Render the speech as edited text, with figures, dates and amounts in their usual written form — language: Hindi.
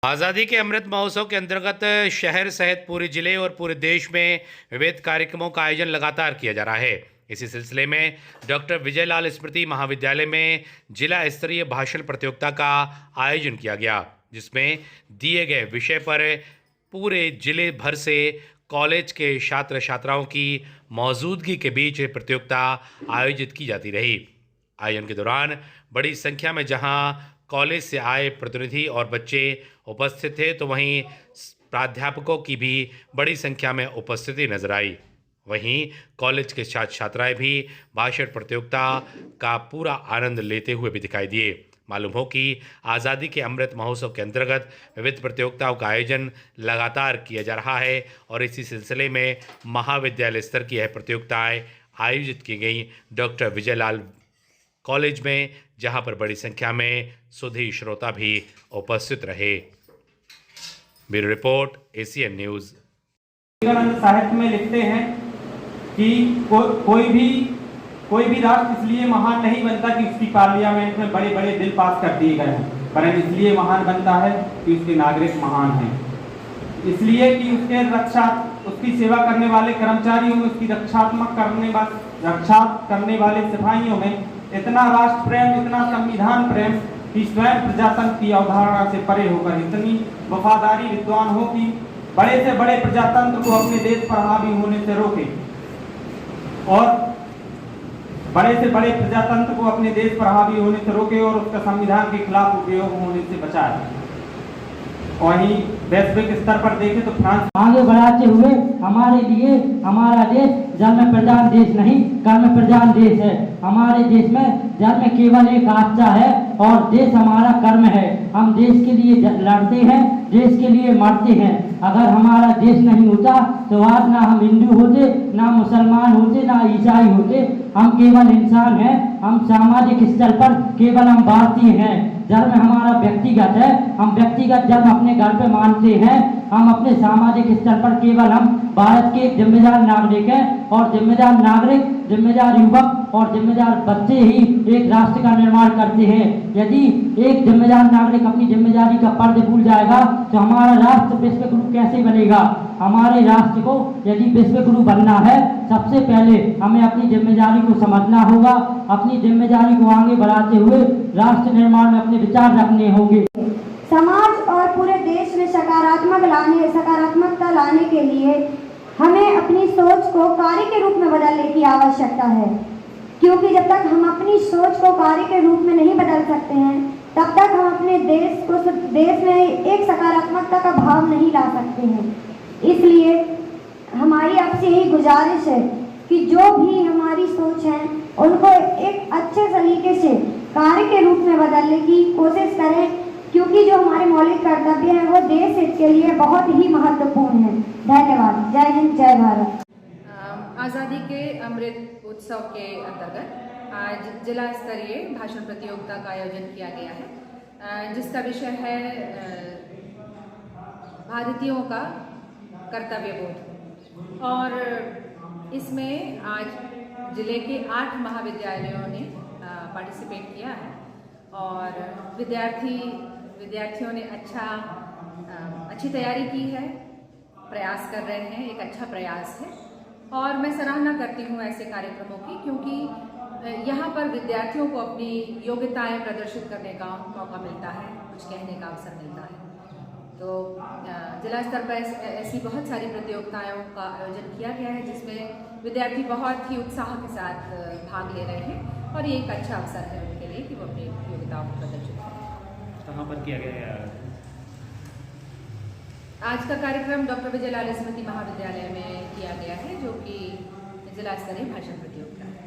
आज़ादी के अमृत महोत्सव के अंतर्गत शहर सहित पूरे जिले और पूरे देश में विविध कार्यक्रमों का आयोजन लगातार किया जा रहा है। इसी सिलसिले में डॉक्टर विजयलाल स्मृति महाविद्यालय में जिला स्तरीय भाषण प्रतियोगिता का आयोजन किया गया, जिसमें दिए गए विषय पर पूरे जिले भर से कॉलेज के छात्र छात्राओं की मौजूदगी के बीच प्रतियोगिता आयोजित की जाती रही। आयोजन के दौरान बड़ी संख्या में जहां कॉलेज से आए प्रतिनिधि और बच्चे उपस्थित थे, तो वहीं प्राध्यापकों की भी बड़ी संख्या में उपस्थिति नजर आई। वहीं कॉलेज के छात्र छात्राएं भी भाषण प्रतियोगिता का पूरा आनंद लेते हुए भी दिखाई दिए। मालूम हो कि आज़ादी के अमृत महोत्सव के अंतर्गत विविध प्रतियोगिताओं का आयोजन लगातार किया जा रहा है और इसी सिलसिले में महाविद्यालय स्तर की यह प्रतियोगिताएं आयोजित की गई डॉक्टर विजयलाल कॉलेज में, जहां पर बड़ी संख्या में सुधी श्रोता भी उपस्थित रहे। Bureau report, ACN news. साहित्य में लिखते हैं कि कोई भी राष्ट्र इसलिए महान नहीं बनता कि उसकी पार्लियामेंट में बड़े बड़े बिल पास कर दिए गए हैं, पर इसलिए महान बनता है कि उसके नागरिक महान हैं। इसलिए कि उसकी सेवा करने वाले कर्मचारियों में, उसकी रक्षा करने वाले सिपाहियों में इतना राष्ट्र प्रेम, इतना संविधान प्रेम कि स्वयं प्रजातंत्र की अवधारणा से परे होकर इतनी वफादारी विद्वान हो कि बड़े से बड़े प्रजातंत्र को अपने देश पर हावी होने से रोके और बड़े से बड़े प्रजातंत्र को अपने देश पर हावी होने से रोके और उसका संविधान के खिलाफ उपयोग होने से बचाए। वहीं वैश्विक स्तर पर देखें तो फ्रांस आगे बढ़ाते हुए हमारे लिए हमारा देश जन्म प्रधान देश नहीं, कर्म प्रधान देश है। हमारे देश में जन्म केवल एक आस्था है और देश हमारा कर्म है। हम देश के लिए लड़ते हैं, देश के लिए मरते हैं। अगर हमारा देश नहीं होता तो आज ना हम हिंदू होते, ना मुसलमान होते, ना ईसाई होते। हम केवल इंसान हैं। हम सामाजिक स्तर पर केवल हम भारतीय हैं। धर्म हमारा व्यक्तिगत है। हम व्यक्तिगत धर्म अपने घर पे मानते हैं। हम अपने सामाजिक स्तर पर केवल हम भारत के जिम्मेदार नागरिक हैं और जिम्मेदार नागरिक, जिम्मेदार युवक और जिम्मेदार बच्चे ही एक राष्ट्र का निर्माण करते हैं। यदि एक जिम्मेदार नागरिक अपनी जिम्मेदारी का फर्ज भूल जाएगा तो हमारा राष्ट्र विश्व गुरु कैसे बनेगा। हमारे राष्ट्र को यदि विश्व गुरु बनना है, सबसे पहले हमें अपनी जिम्मेदारी को समझना होगा। अपनी जिम्मेदारी को आगे बढ़ाते हुए राष्ट्र निर्माण में अपने विचार रखने होंगे। समाज और पूरे देश में सकारात्मकता लाने के लिए हमें अपनी सोच को कार्य के रूप में बदलने की आवश्यकता है, क्योंकि जब तक हम अपनी सोच को कार्य के रूप में नहीं बदल सकते हैं, तब तक हम अपने देश में एक सकारात्मकता का भाव नहीं ला सकते हैं। इसलिए हमारी आपसे यही गुजारिश है कि जो भी हमारी सोच है उनको एक अच्छे तरीके से कार्य के रूप में बदलने की कोशिश करें, क्योंकि जो हमारे मौलिक कर्तव्य हैं वो देश हित के लिए बहुत ही महत्वपूर्ण है। धन्यवाद। जय हिंद, जय भारत। आज़ादी के अमृत उत्सव के अंतर्गत आज जिला स्तरीय भाषण प्रतियोगिता का आयोजन किया गया है, जिसका विषय है भारतीयों का कर्तव्य बोध। और इसमें आज जिले के 8 महाविद्यालयों ने पार्टिसिपेट किया है और विद्यार्थियों ने अच्छी तैयारी की है, प्रयास कर रहे हैं। एक अच्छा प्रयास है और मैं सराहना करती हूँ ऐसे कार्यक्रमों की, क्योंकि यहाँ पर विद्यार्थियों को अपनी योग्यताएं प्रदर्शित करने का मौका मिलता है, कुछ कहने का अवसर मिलता है। तो जिला स्तर पर ऐसी बहुत सारी प्रतियोगिताओं का आयोजन किया गया है, जिसमें विद्यार्थी बहुत ही उत्साह के साथ भाग ले रहे हैं और ये एक अच्छा अवसर है उनके लिए कि वो अपनी योग्यताओं को प्रदर्शित करें। कहाँ पर किया गया है? आज का कार्यक्रम डॉक्टर विजयलाल स्मृति महाविद्यालय में किया गया है, जो कि जिला स्तरीय भाषण प्रतियोगिता है।